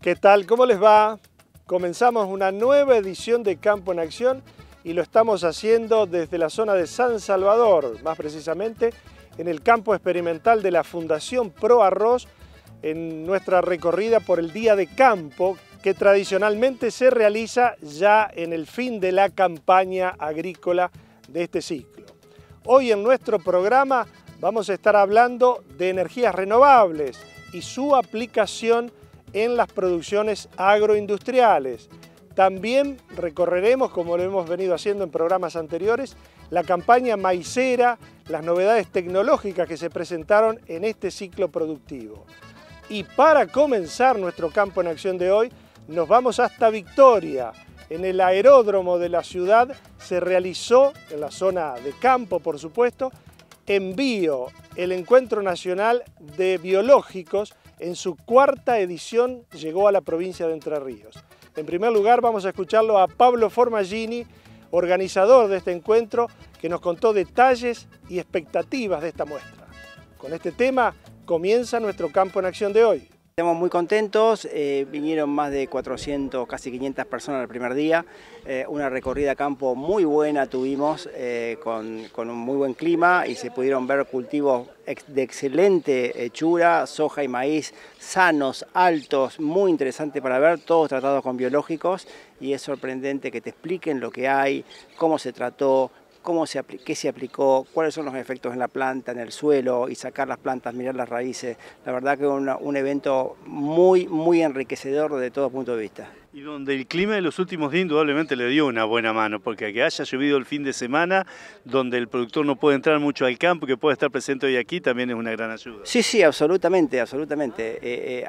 ¿Qué tal? ¿Cómo les va? Comenzamos una nueva edición de Campo en Acción y lo estamos haciendo desde la zona de San Salvador, más precisamente en el campo experimental de la Fundación Pro Arroz, en nuestra recorrida por el Día de Campo, que tradicionalmente se realiza ya en el fin de la campaña agrícola de este ciclo. Hoy en nuestro programa vamos a estar hablando de energías renovables y su aplicación en las producciones agroindustriales. También recorreremos, como lo hemos venido haciendo en programas anteriores, la campaña maicera, las novedades tecnológicas que se presentaron en este ciclo productivo. Y para comenzar nuestro Campo en Acción de hoy, nos vamos hasta Victoria. En el aeródromo de la ciudad se realizó, en la zona de campo por supuesto, Envío, el Encuentro Nacional de Biológicos. En su cuarta edición llegó a la provincia de Entre Ríos. En primer lugar vamos a escucharlo a Pablo Formagini, organizador de este encuentro, que nos contó detalles y expectativas de esta muestra. Con este tema comienza nuestro Campo en Acción de hoy. Estamos muy contentos, vinieron más de 400, casi 500 personas el primer día, una recorrida a campo muy buena tuvimos, con un muy buen clima y se pudieron ver cultivos de excelente hechura, soja y maíz sanos, altos, muy interesante para ver, todos tratados con biológicos y es sorprendente que te expliquen lo que hay, cómo se trató, qué se aplicó, cuáles son los efectos en la planta, en el suelo y sacar las plantas, mirar las raíces. La verdad que un evento muy enriquecedor desde todo punto de vista. Y donde el clima de los últimos días indudablemente le dio una buena mano, porque que haya llovido el fin de semana, donde el productor no puede entrar mucho al campo, que puede estar presente hoy aquí, también es una gran ayuda. Sí, absolutamente.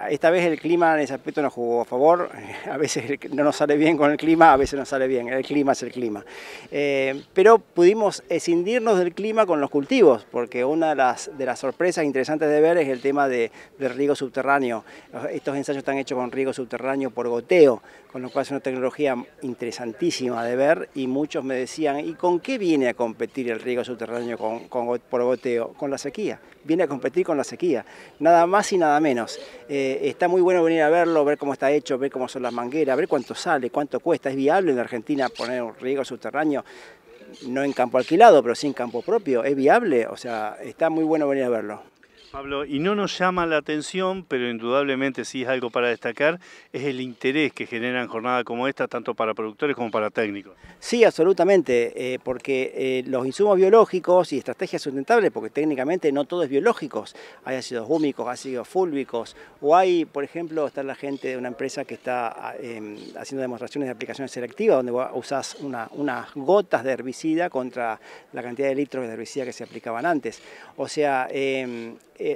Esta vez el clima en ese aspecto nos jugó a favor, a veces no nos sale bien con el clima, a veces nos sale bien, el clima es el clima. Pero pudimos escindirnos del clima con los cultivos, porque una de las sorpresas interesantes de ver es el tema del riego subterráneo. Estos ensayos están hechos con riego subterráneo por goteo, con lo cual es una tecnología interesantísima de ver y muchos me decían, ¿y con qué viene a competir el riego subterráneo por goteo? Con la sequía, viene a competir con la sequía, nada más y nada menos. Está muy bueno venir a verlo, ver cómo está hecho, ver cómo son las mangueras, ver cuánto sale, cuánto cuesta. ¿Es viable en Argentina poner un riego subterráneo? No en campo alquilado, pero sí en campo propio. ¿Es viable? O sea, está muy bueno venir a verlo. Pablo, y no nos llama la atención, pero indudablemente sí es algo para destacar, es el interés que generan jornadas como esta, tanto para productores como para técnicos. Sí, absolutamente, porque los insumos biológicos y estrategias sustentables, porque técnicamente no todo es biológicos, hay ácidos húmicos, ácidos fúlvicos, o hay, por ejemplo, está la gente de una empresa que está haciendo demostraciones de aplicaciones selectivas, donde usás unas gotas de herbicida contra la cantidad de litros de herbicida que se aplicaban antes. O sea,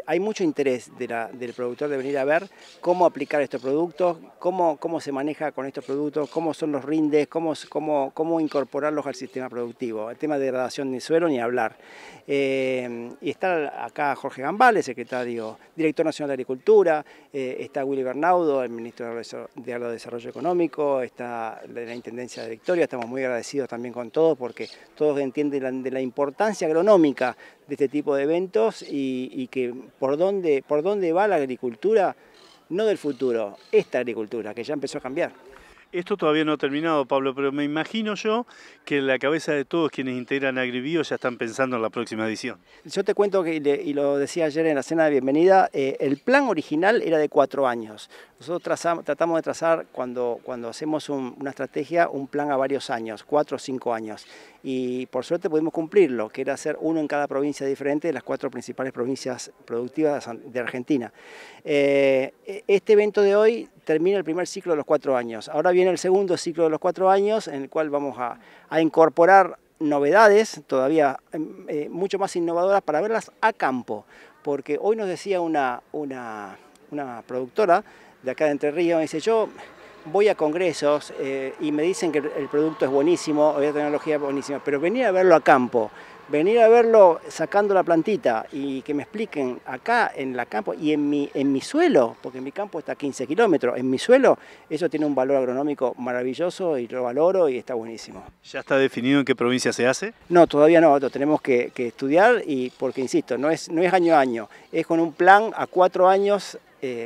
hay mucho interés del productor de venir a ver cómo aplicar estos productos, cómo se maneja con estos productos, cómo son los rindes, cómo incorporarlos al sistema productivo. El tema de degradación de suelo ni hablar. Y está acá Jorge Gambale, director nacional de Agricultura, está Willy Bernaudo, el ministro de Desarrollo Económico, está de la Intendencia de Victoria. Estamos muy agradecidos también con todos porque todos entienden de la importancia agronómica de este tipo de eventos y que por dónde va la agricultura, no del futuro, esta agricultura que ya empezó a cambiar. Esto todavía no ha terminado, Pablo, pero me imagino yo que en la cabeza de todos quienes integran Agribio ya están pensando en la próxima edición. Yo te cuento que, y lo decía ayer en la cena de bienvenida, el plan original era de 4 años. Nosotros tratamos de trazar, cuando hacemos una estrategia, un plan a varios años, 4 o 5 años. Y por suerte pudimos cumplirlo, que era hacer uno en cada provincia diferente de las 4 principales provincias productivas de Argentina. Este evento de hoy termina el primer ciclo de los 4 años. Ahora viene el segundo ciclo de los 4 años, en el cual vamos a incorporar novedades, todavía mucho más innovadoras, para verlas a campo. Porque hoy nos decía una productora de acá de Entre Ríos, me dice, yo voy a congresos y me dicen que el producto es buenísimo, la tecnología es buenísima, pero venir a verlo a campo, venir a verlo sacando la plantita y que me expliquen acá en la campo y en mi suelo, porque mi campo está a 15 kilómetros, en mi suelo, eso tiene un valor agronómico maravilloso y lo valoro y está buenísimo. ¿Ya está definido en qué provincia se hace? No, todavía no, lo tenemos que estudiar porque, insisto, no es año a año, es con un plan a 4 años,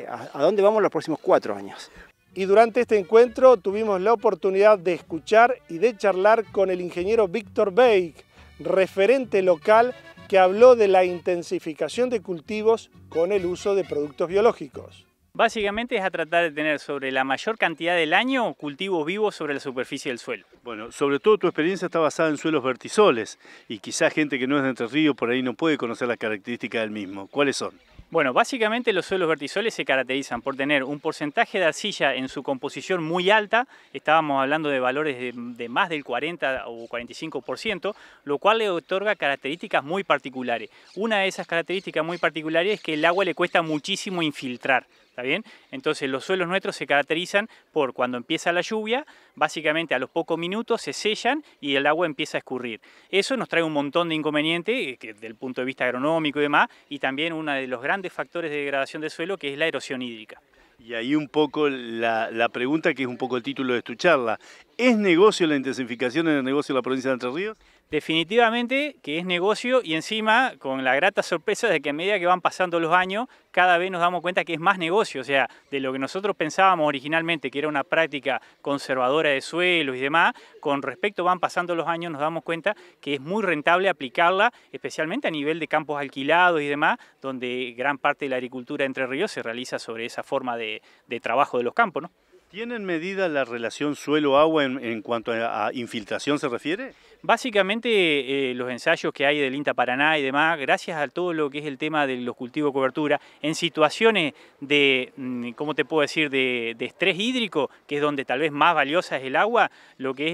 a dónde vamos los próximos 4 años. Y durante este encuentro tuvimos la oportunidad de escuchar y de charlar con el ingeniero Víctor Beik, referente local que habló de la intensificación de cultivos con el uso de productos biológicos. Básicamente es a tratar de tener sobre la mayor cantidad del año cultivos vivos sobre la superficie del suelo. Bueno, sobre todo tu experiencia está basada en suelos vertisoles y quizás gente que no es de Entre Ríos por ahí no puede conocer las características del mismo. ¿Cuáles son? Bueno, básicamente los suelos vertisoles se caracterizan por tener un porcentaje de arcilla en su composición muy alta, estábamos hablando de valores de más del 40 o 45%, lo cual le otorga características muy particulares. Una de esas características muy particulares es que el agua le cuesta muchísimo infiltrar. ¿Está bien? Entonces los suelos nuestros se caracterizan por cuando empieza la lluvia, básicamente a los pocos minutos se sellan y el agua empieza a escurrir. Eso nos trae un montón de inconvenientes desde el punto de vista agronómico y demás, y también uno de los grandes factores de degradación del suelo, que es la erosión hídrica. Y ahí un poco la pregunta, que es un poco el título de tu charla. ¿Es negocio la intensificación en el negocio de la provincia de Entre Ríos? Definitivamente que es negocio, y encima con la grata sorpresa de que a medida que van pasando los años, cada vez nos damos cuenta que es más negocio. O sea, de lo que nosotros pensábamos originalmente que era una práctica conservadora de suelos y demás, con respecto van pasando los años nos damos cuenta que es muy rentable aplicarla, especialmente a nivel de campos alquilados y demás, donde gran parte de la agricultura de Entre Ríos se realiza sobre esa forma de trabajo de los campos, ¿no? ¿Tienen medida la relación suelo-agua en cuanto a infiltración se refiere? Básicamente los ensayos que hay del INTA Paraná y demás, gracias a todo lo que es el tema de los cultivos de cobertura, en situaciones de, ¿cómo te puedo decir?, de estrés hídrico, que es donde tal vez más valiosa es el agua, lo que es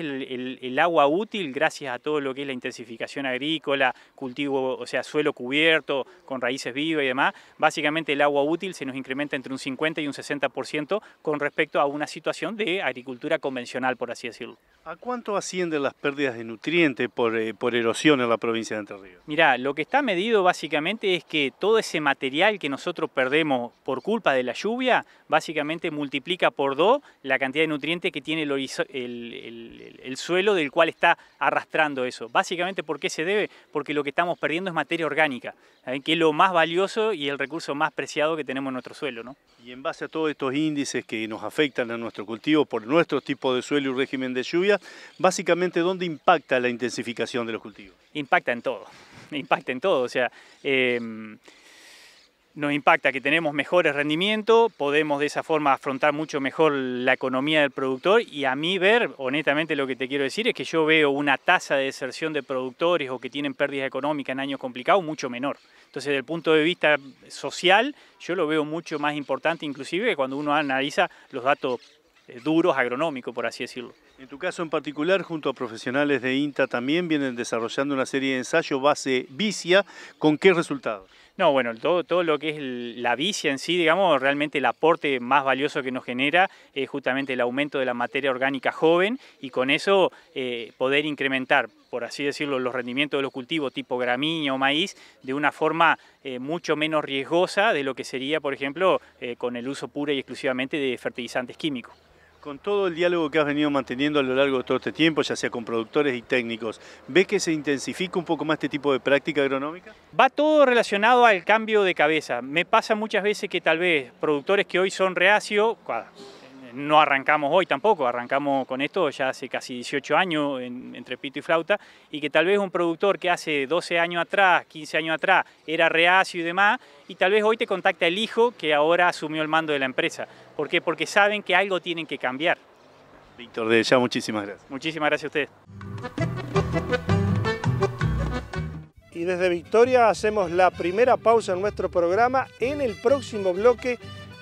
el agua útil, gracias a todo lo que es la intensificación agrícola, cultivo, o sea, suelo cubierto, con raíces vivas y demás, básicamente el agua útil se nos incrementa entre un 50 y un 60% con respecto a una situación de agricultura convencional, por así decirlo. ¿A cuánto ascienden las pérdidas de nutrientes por erosión en la provincia de Entre Ríos? Mirá, lo que está medido básicamente es que todo ese material que nosotros perdemos por culpa de la lluvia, básicamente multiplica por 2 la cantidad de nutrientes que tiene el suelo del cual está arrastrando eso. Básicamente, ¿por qué se debe? Porque lo que estamos perdiendo es materia orgánica, ¿saben? Que es lo más valioso y el recurso más preciado que tenemos en nuestro suelo, ¿no? Y en base a todos estos índices que nos afectan a nuestro cultivo por nuestro tipo de suelo y régimen de lluvia, básicamente, ¿dónde impacta la intensificación de los cultivos? Impacta en todo, o sea, nos impacta que tenemos mejores rendimientos, podemos de esa forma afrontar mucho mejor la economía del productor, y a mí ver, honestamente lo que te quiero decir es que yo veo una tasa de deserción de productores o que tienen pérdidas económicas en años complicados mucho menor. Entonces, desde el punto de vista social, yo lo veo mucho más importante inclusive que cuando uno analiza los datos duros agronómicos, por así decirlo. En tu caso en particular, junto a profesionales de INTA también vienen desarrollando una serie de ensayos base vicia. ¿Con qué resultados? No, bueno, todo lo que es la vicia en sí, digamos, realmente el aporte más valioso que nos genera es justamente el aumento de la materia orgánica joven, y con eso poder incrementar, por así decirlo, los rendimientos de los cultivos tipo gramínea o maíz de una forma mucho menos riesgosa de lo que sería, por ejemplo, con el uso pura y exclusivamente de fertilizantes químicos. Con todo el diálogo que has venido manteniendo a lo largo de todo este tiempo, ya sea con productores y técnicos, ¿ves que se intensifica un poco más este tipo de práctica agronómica? Va todo relacionado al cambio de cabeza. Me pasa muchas veces que tal vez productores que hoy son reacios, no arrancamos hoy tampoco, arrancamos con esto ya hace casi 18 años entre pito y flauta, y que tal vez un productor que hace 12 años atrás, 15 años atrás, era reacio y demás, y tal vez hoy te contacta el hijo que ahora asumió el mando de la empresa. ¿Por qué? Porque saben que algo tienen que cambiar. Víctor, de ya muchísimas gracias. Muchísimas gracias a ustedes. Y desde Victoria hacemos la primera pausa en nuestro programa. En el próximo bloque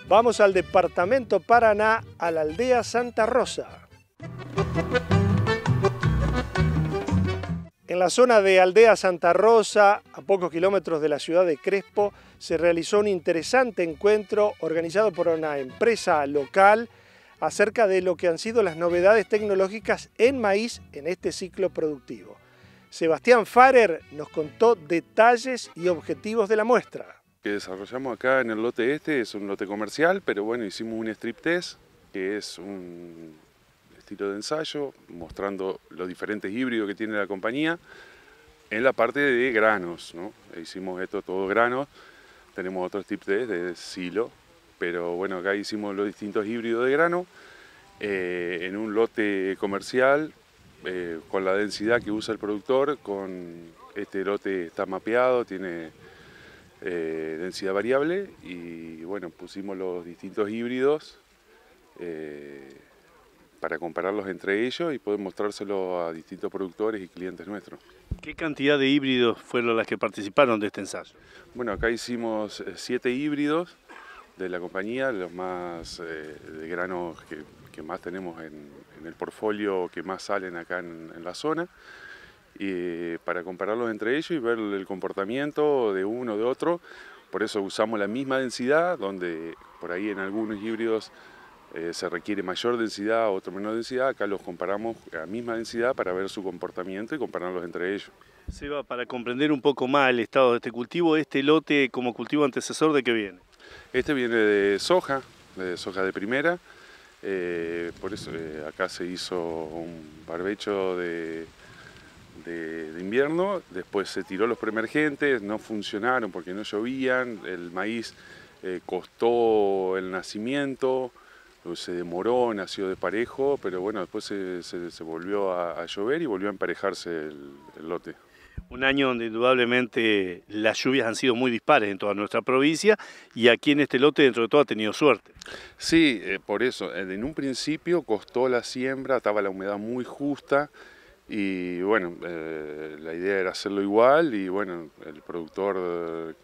vamos al departamento Paraná, a la aldea Santa Rosa. En la zona de Aldea Santa Rosa, a pocos kilómetros de la ciudad de Crespo, se realizó un interesante encuentro organizado por una empresa local acerca de lo que han sido las novedades tecnológicas en maíz en este ciclo productivo. Sebastián Farer nos contó detalles y objetivos de la muestra. Que desarrollamos acá en el lote este es un lote comercial, pero bueno, hicimos un strip test, que es un estilo de ensayo mostrando los diferentes híbridos que tiene la compañía en la parte de granos, ¿no? Hicimos esto todo granos. Tenemos otro strip test de silo, pero bueno, acá hicimos los distintos híbridos de grano en un lote comercial con la densidad que usa el productor. Este lote está mapeado, tiene densidad variable y bueno, pusimos los distintos híbridos para compararlos entre ellos y poder mostrárselo a distintos productores y clientes nuestros. ¿Qué cantidad de híbridos fueron las que participaron de este ensayo? Bueno, acá hicimos 7 híbridos de la compañía, los más de granos que más tenemos en el portfolio, que más salen acá en la zona, y para compararlos entre ellos y ver el comportamiento de uno de otro. Por eso usamos la misma densidad, donde por ahí en algunos híbridos se requiere mayor densidad, otro menor densidad. Acá los comparamos a la misma densidad para ver su comportamiento y compararlos entre ellos. Seba, para comprender un poco más el estado de este cultivo, este lote como cultivo antecesor, ¿de qué viene? Este viene de soja de primera. Por eso acá se hizo un barbecho de invierno, después se tiró los preemergentes, no funcionaron porque no llovían, el maíz costó el nacimiento, se demoró, nació de parejo, pero bueno, después se volvió a llover y volvió a emparejarse el lote. Un año donde indudablemente las lluvias han sido muy dispares en toda nuestra provincia y aquí en este lote dentro de todo ha tenido suerte. Sí, por eso, en un principio costó la siembra, estaba la humedad muy justa y bueno, la idea era hacerlo igual y bueno, el productor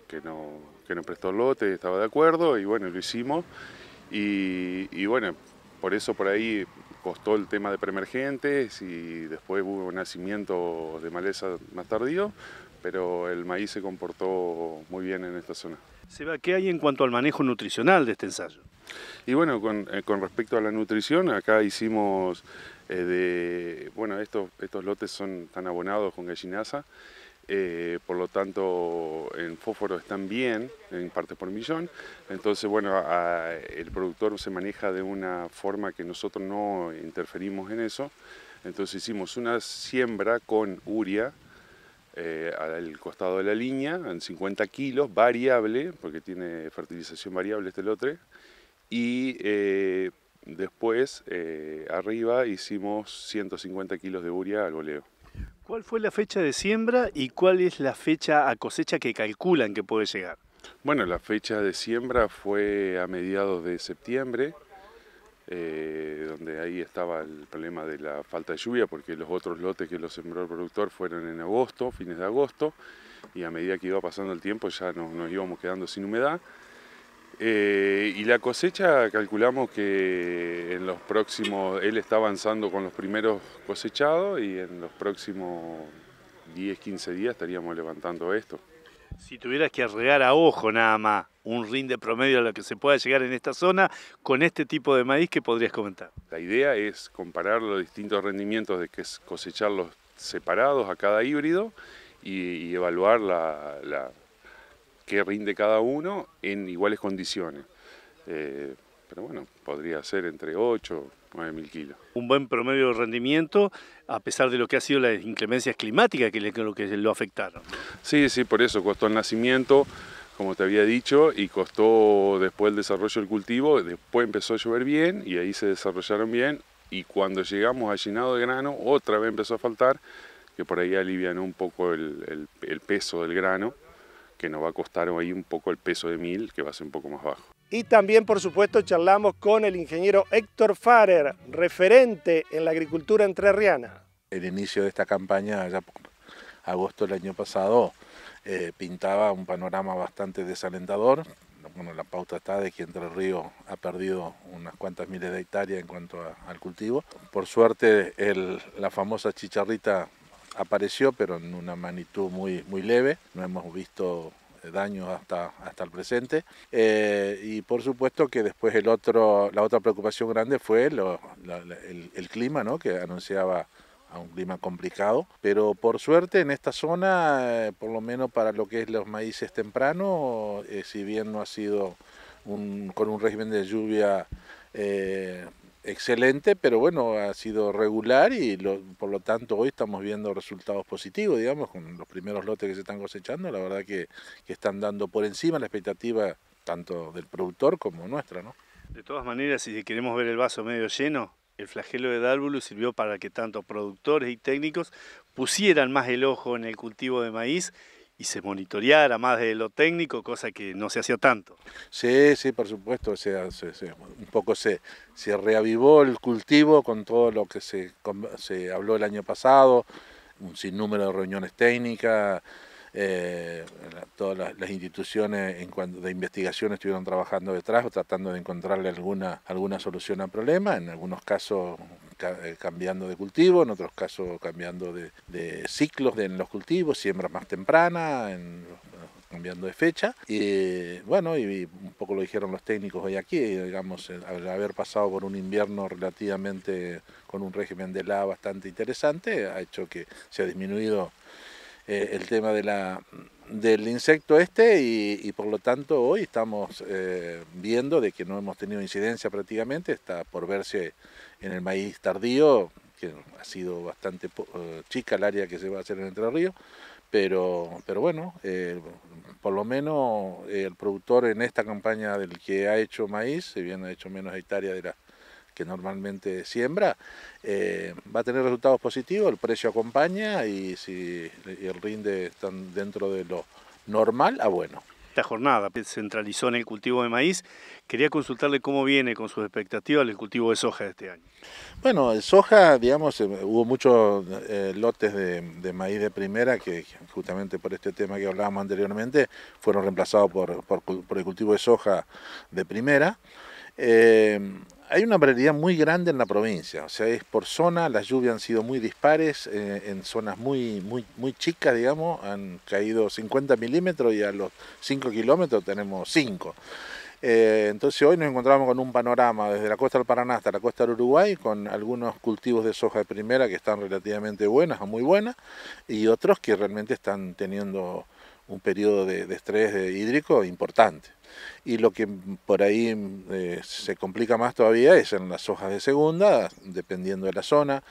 que nos prestó el lote estaba de acuerdo y bueno, lo hicimos y bueno, por eso por ahí costó el tema de preemergentes y después hubo un nacimiento de maleza más tardío, pero el maíz se comportó muy bien en esta zona. Seba, ¿qué hay en cuanto al manejo nutricional de este ensayo? Y bueno, con respecto a la nutrición, acá hicimos, bueno, estos lotes están abonados con gallinaza, por lo tanto en fósforo están bien, en partes por millón, entonces bueno, el productor se maneja de una forma que nosotros no interferimos en eso, entonces hicimos una siembra con urea al costado de la línea, en 50 kilos, variable, porque tiene fertilización variable este lote, y después arriba hicimos 150 kilos de urea al voleo. ¿Cuál fue la fecha de siembra y cuál es la fecha a cosecha que calculan que puede llegar? Bueno, la fecha de siembra fue a mediados de septiembre, donde ahí estaba el problema de la falta de lluvia, porque los otros lotes que lo sembró el productor fueron en agosto, fines de agosto, y a medida que iba pasando el tiempo ya nos íbamos quedando sin humedad. Y la cosecha calculamos que en los próximos, él está avanzando con los primeros cosechados y en los próximos 10-15 días estaríamos levantando esto. Si tuvieras que regar a ojo nada más un rinde promedio a lo que se pueda llegar en esta zona con este tipo de maíz, ¿qué podrías comentar? La idea es comparar los distintos rendimientos de que es cosecharlos separados a cada híbrido y evaluar qué rinde cada uno en iguales condiciones. Pero bueno, podría ser entre 8 o 9 mil kilos. Un buen promedio de rendimiento a pesar de lo que ha sido las inclemencias climáticas que lo afectaron. Sí, por eso costó el nacimiento, como te había dicho, y costó después el desarrollo del cultivo, después empezó a llover bien y ahí se desarrollaron bien y cuando llegamos al llenado de grano otra vez empezó a faltar, que por ahí alivianó un poco el peso del grano, que nos va a costar ahí un poco el peso de mil, que va a ser un poco más bajo. Y también, por supuesto, charlamos con el ingeniero Héctor Farer, referente en la agricultura entrerriana. El inicio de esta campaña, ya por agosto del año pasado, pintaba un panorama bastante desalentador. Bueno, la pauta está de que Entre Ríos ha perdido unas cuantas miles de hectáreas en cuanto al cultivo. Por suerte, la famosa chicharrita apareció, pero en una magnitud muy leve. No hemos visto daños hasta el presente. Y por supuesto que después la otra preocupación grande fue el clima, ¿no? Que anunciaba a un clima complicado. Pero por suerte en esta zona, por lo menos para lo que es los maíces tempranos, si bien no ha sido con un régimen de lluvia excelente, pero bueno, ha sido regular y por lo tanto hoy estamos viendo resultados positivos, digamos, con los primeros lotes que se están cosechando. La verdad que están dando por encima la expectativa tanto del productor como nuestra, ¿no? De todas maneras, si queremos ver el vaso medio lleno, el flagelo de Dálvulo sirvió para que tanto productores y técnicos pusieran más el ojo en el cultivo de maíz y se monitoreara más de lo técnico, cosa que no se hacía tanto. Sí, sí, por supuesto, o sea, un poco se reavivó el cultivo con todo lo que se habló el año pasado, un sinnúmero de reuniones técnicas, todas las instituciones en cuanto de investigación estuvieron trabajando detrás, tratando de encontrarle alguna solución al problema, en algunos casos cambiando de cultivo, en otros casos cambiando de ciclos en los cultivos, siembra más temprana, cambiando de fecha. Y bueno, y un poco lo dijeron los técnicos hoy aquí, digamos, al haber pasado por un invierno relativamente con un régimen de helada bastante interesante, ha hecho que se ha disminuido el tema del insecto y por lo tanto hoy estamos viendo de que no hemos tenido incidencia prácticamente, está por verse en el maíz tardío, que ha sido bastante chica el área que se va a hacer en Entre Ríos, pero bueno, por lo menos el productor en esta campaña del que ha hecho maíz, si bien ha hecho menos hectáreas de la que normalmente siembra, va a tener resultados positivos, el precio acompaña y si el rinde está dentro de lo normal, bueno. Esta jornada se centralizó en el cultivo de maíz. Quería consultarle cómo viene con sus expectativas el cultivo de soja de este año. Bueno, el soja, digamos, hubo muchos lotes de maíz de primera que justamente por este tema que hablábamos anteriormente fueron reemplazados por el cultivo de soja de primera. Hay una variedad muy grande en la provincia, o sea, es por zona, las lluvias han sido muy dispares, en zonas muy chicas, digamos, han caído 50 milímetros y a los 5 kilómetros tenemos 5. Entonces hoy nos encontramos con un panorama desde la costa del Paraná hasta la costa del Uruguay, con algunos cultivos de soja de primera que están relativamente buenas o muy buenas, y otros que realmente están teniendo un periodo de estrés hídrico importante. Y lo que por ahí se complica más todavía es en las hojas de segunda, dependiendo de la zona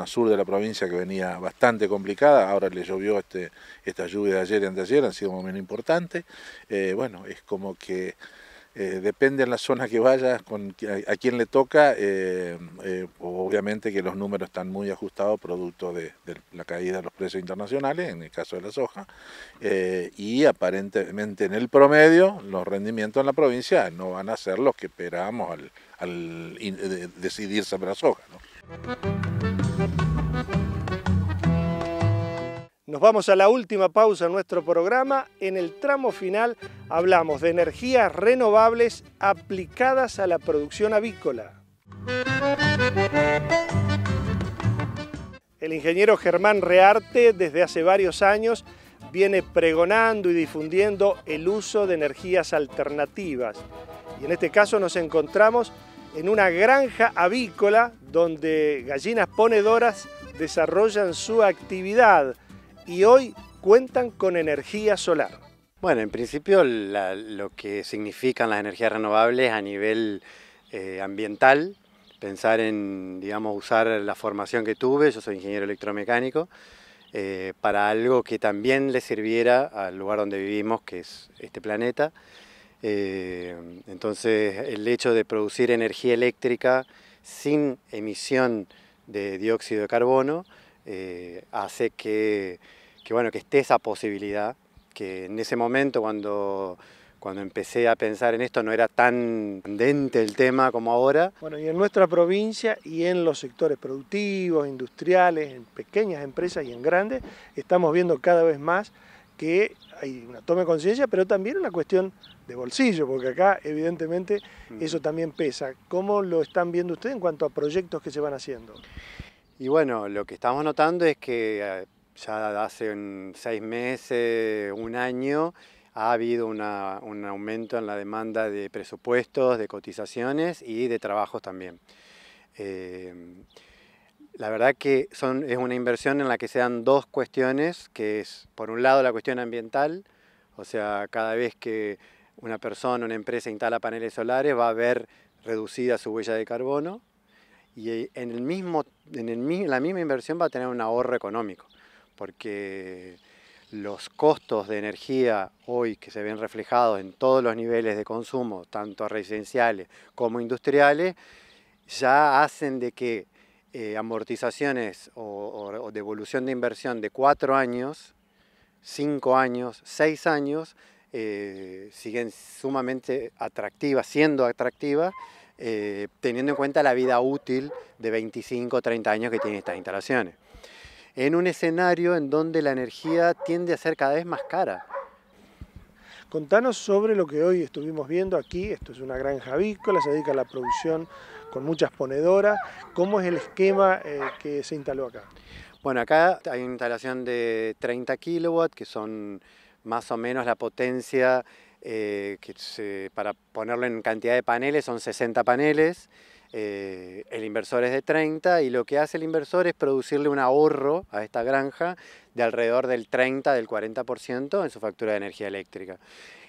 sur de la provincia que venía bastante complicada, ahora le llovió esta lluvia de ayer y anteayer, han sido más o menos importantes. Bueno, es como que depende en la zona que vayas, a quién le toca, obviamente que los números están muy ajustados producto de la caída de los precios internacionales, en el caso de la soja, y aparentemente en el promedio los rendimientos en la provincia no van a ser los que esperábamos al decidir sembrar soja, ¿no? Nos vamos a la última pausa en nuestro programa. En el tramo final hablamos de energías renovables aplicadas a la producción avícola. El ingeniero Germán Rearte desde hace varios años viene pregonando y difundiendo el uso de energías alternativas. Y en este caso nos encontramos en una granja avícola donde gallinas ponedoras desarrollan su actividad y hoy cuentan con energía solar. Bueno, en principio lo que significan las energías renovables a nivel ambiental, pensar en, digamos, usar la formación que tuve, yo soy ingeniero electromecánico, para algo que también le sirviera al lugar donde vivimos, que es este planeta. Entonces, el hecho de producir energía eléctrica sin emisión de dióxido de carbono hace que esté esa posibilidad, que en ese momento cuando empecé a pensar en esto no era tan candente el tema como ahora. Bueno, y en nuestra provincia y en los sectores productivos, industriales, en pequeñas empresas y en grandes, estamos viendo cada vez más que hay una toma de conciencia, pero también una cuestión de bolsillo, porque acá evidentemente eso también pesa. ¿Cómo lo están viendo ustedes en cuanto a proyectos que se van haciendo? Y bueno, lo que estamos notando es que ya hace 6 meses, un año, ha habido un aumento en la demanda de presupuestos, de cotizaciones y de trabajos también. La verdad que es una inversión en la que se dan dos cuestiones, que es, por un lado, la cuestión ambiental, o sea, cada vez que una persona, una empresa instala paneles solares va a ver reducida su huella de carbono y en la misma inversión va a tener un ahorro económico, porque los costos de energía hoy que se ven reflejados en todos los niveles de consumo, tanto residenciales como industriales, ya hacen de que amortizaciones o devolución de inversión de 4 años, 5 años, 6 años, siguen sumamente atractivas, siendo atractivas, teniendo en cuenta la vida útil de 25 o 30 años que tienen estas instalaciones. En un escenario en donde la energía tiende a ser cada vez más cara. Contanos sobre lo que hoy estuvimos viendo aquí. Esto es una granja avícola, se dedica a la producción con muchas ponedoras. ¿Cómo es el esquema que se instaló acá? Bueno, acá hay una instalación de 30 kilowatts, que son más o menos la potencia, para ponerlo en cantidad de paneles, son 60 paneles. El inversor es de 30 y lo que hace el inversor es producirle un ahorro a esta granja de alrededor del 30, del 40% en su factura de energía eléctrica.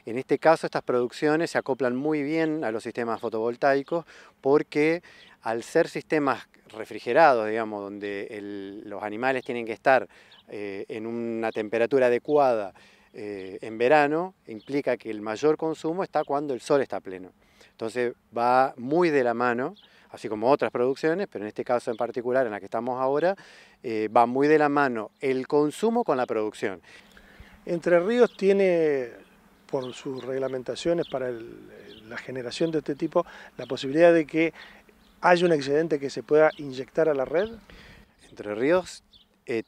En este caso, estas producciones se acoplan muy bien a los sistemas fotovoltaicos porque al ser sistemas refrigerados, digamos, donde los animales tienen que estar en una temperatura adecuada en verano, implica que el mayor consumo está cuando el sol está pleno. Entonces va muy de la mano, así como otras producciones, pero en este caso en particular, en la que estamos ahora, va muy de la mano el consumo con la producción. Entre Ríos tiene, por sus reglamentaciones para la generación de este tipo, la posibilidad de que haya un excedente que se pueda inyectar a la red. Entre Ríos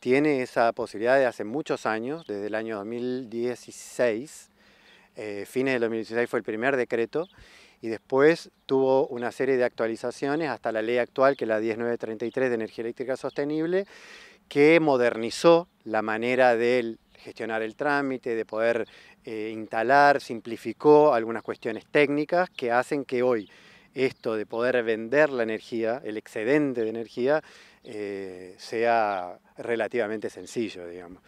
tiene esa posibilidad de hace muchos años, desde el año 2016, fines del 2016 fue el primer decreto, y después tuvo una serie de actualizaciones hasta la ley actual, que es la 10933 de energía eléctrica sostenible, que modernizó la manera de gestionar el trámite, de poder instalar, simplificó algunas cuestiones técnicas que hacen que hoy esto de poder vender la energía, el excedente de energía, sea relativamente sencillo, digamos.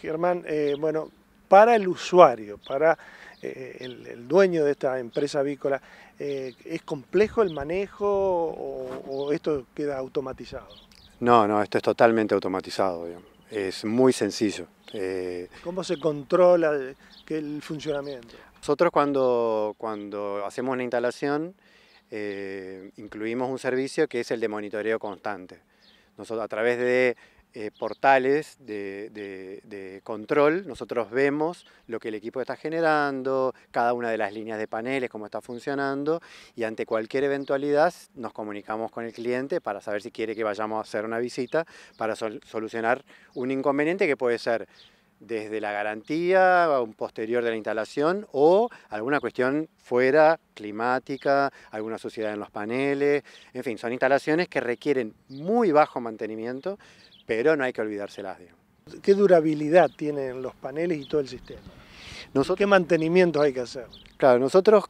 Germán, bueno, para el usuario, para el dueño de esta empresa avícola, ¿es complejo el manejo o esto queda automatizado? No, esto es totalmente automatizado, digamos. Es muy sencillo. ¿Cómo se controla el funcionamiento? Nosotros cuando hacemos una instalación, incluimos un servicio que es el de monitoreo constante. Nosotros a través de portales de control, nosotros vemos lo que el equipo está generando, cada una de las líneas de paneles, cómo está funcionando, y ante cualquier eventualidad nos comunicamos con el cliente para saber si quiere que vayamos a hacer una visita para solucionar un inconveniente que puede ser desde la garantía a un posterior de la instalación o alguna cuestión fuera, climática, alguna suciedad en los paneles, en fin, son instalaciones que requieren muy bajo mantenimiento, pero no hay que olvidárselas, digamos. ¿Qué durabilidad tienen los paneles y todo el sistema? ¿Qué mantenimientos hay que hacer? Claro, nosotros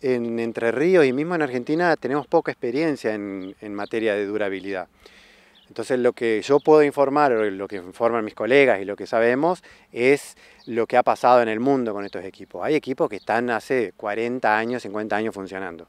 en Entre Ríos y mismo en Argentina tenemos poca experiencia en materia de durabilidad. Entonces lo que yo puedo informar, o lo que informan mis colegas y lo que sabemos, es lo que ha pasado en el mundo con estos equipos. Hay equipos que están hace 40 años, 50 años funcionando.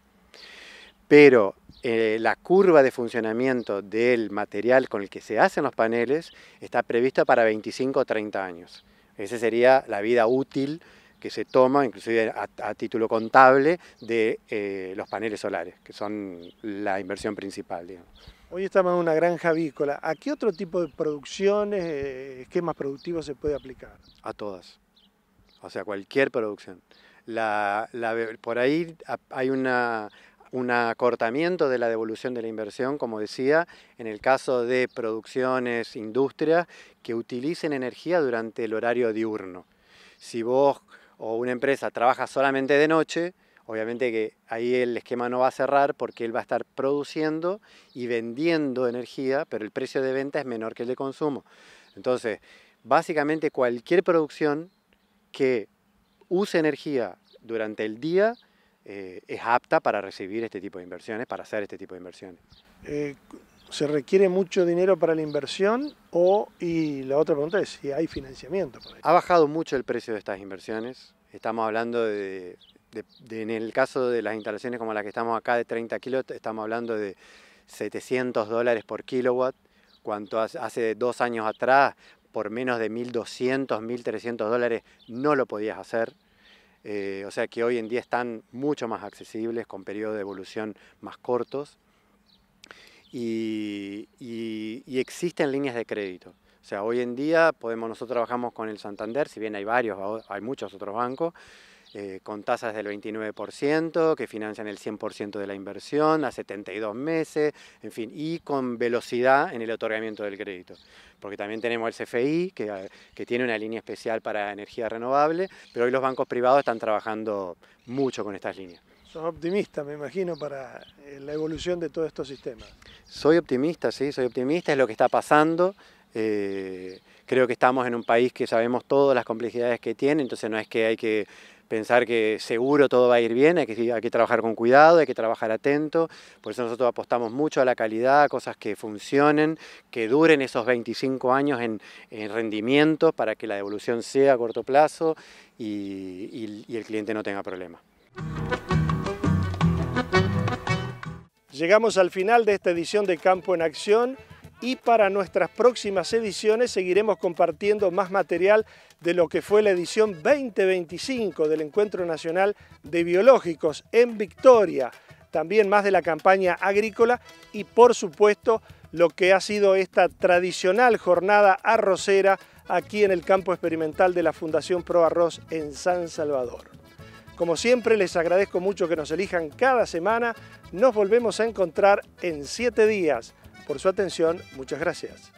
Pero la curva de funcionamiento del material con el que se hacen los paneles está prevista para 25 o 30 años. Esa sería la vida útil que se toma, inclusive a título contable, de los paneles solares, que son la inversión principal, digamos. Hoy estamos en una granja avícola. ¿A qué otro tipo de producciones, esquemas productivos se puede aplicar? A todas. O sea, cualquier producción. Por ahí hay un acortamiento de la devolución de la inversión, como decía, en el caso de producciones, industrias, que utilicen energía durante el horario diurno. Si vos o una empresa trabaja solamente de noche, obviamente que ahí el esquema no va a cerrar porque él va a estar produciendo y vendiendo energía, pero el precio de venta es menor que el de consumo. Entonces, básicamente cualquier producción que use energía durante el día es apta para recibir este tipo de inversiones, para hacer este tipo de inversiones. ¿Se requiere mucho dinero para la inversión? Y la otra pregunta es si hay financiamiento para eso. Ha bajado mucho el precio de estas inversiones. Estamos hablando en el caso de las instalaciones como la que estamos acá de 30 kilos, estamos hablando de $700 por kilowatt, cuando hace 2 años atrás por menos de $1.200, $1.300 no lo podías hacer. O sea que hoy en día están mucho más accesibles, con periodos de evolución más cortos. Y existen líneas de crédito. O sea, hoy en día nosotros trabajamos con el Santander, si bien hay varios, hay muchos otros bancos, con tasas del 29%, que financian el 100% de la inversión a 72 meses, en fin, y con velocidad en el otorgamiento del crédito. Porque también tenemos el CFI, que tiene una línea especial para energía renovable, pero hoy los bancos privados están trabajando mucho con estas líneas. Sos optimista, me imagino, para la evolución de todos estos sistemas. Soy optimista, sí, soy optimista, es lo que está pasando. Creo que estamos en un país que sabemos todas las complejidades que tiene, entonces no es que hay que pensar que seguro todo va a ir bien, hay que trabajar con cuidado, hay que trabajar atento. Por eso nosotros apostamos mucho a la calidad, a cosas que funcionen, que duren esos 25 años en rendimientos para que la devolución sea a corto plazo y el cliente no tenga problemas. Llegamos al final de esta edición de Campo en Acción y para nuestras próximas ediciones seguiremos compartiendo más material de lo que fue la edición 2025 del Encuentro Nacional de Biológicos en Victoria, también más de la campaña agrícola y por supuesto lo que ha sido esta tradicional jornada arrocera aquí en el campo experimental de la Fundación Pro Arroz en San Salvador. Como siempre, les agradezco mucho que nos elijan cada semana. Nos volvemos a encontrar en 7 días. Por su atención, muchas gracias.